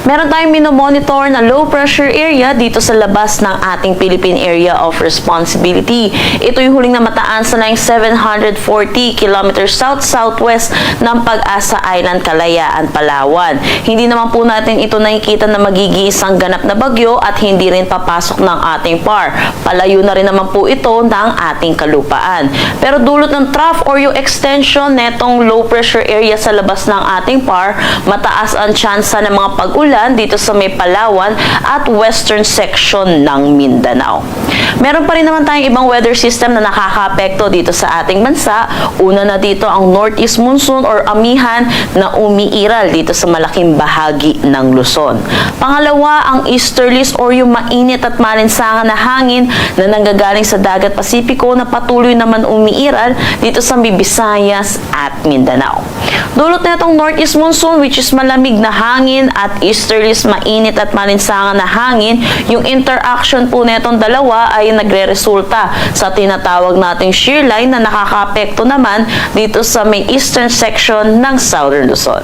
Meron tayong minomonitor na low pressure area dito sa labas ng ating Philippine Area of Responsibility. Ito yung huling namataan sa layong 740 km south-southwest ng Pag-asa Island, Kalayaan, Palawan. Hindi naman po natin ito nakikita na magigisang ganap na bagyo at hindi rin papasok ng ating PAR. Palayo na rin naman po ito ng ating kalupaan. Pero dulot ng trough or yung extension netong low pressure area sa labas ng ating PAR, mataas ang tsansa ng mga pag-ulan dito sa may Palawan at western section ng Mindanao. Meron pa rin naman tayong ibang weather system na nakakaapekto dito sa ating bansa. Una na dito ang northeast monsoon or amihan na umiiral dito sa malaking bahagi ng Luzon. Pangalawa, ang easterlies or yung mainit at malinsangan na hangin na nanggagaling sa dagat Pasipiko na patuloy naman umiiral dito sa Visayas at Mindanao. Dulot na itong northeast monsoon which is malamig na hangin at easterlies mainit at malinsangan na hangin, yung interaction po netong dalawa ay nagre-resulta sa tinatawag nating shear line na nakakaapekto naman dito sa may eastern section ng Southern Luzon.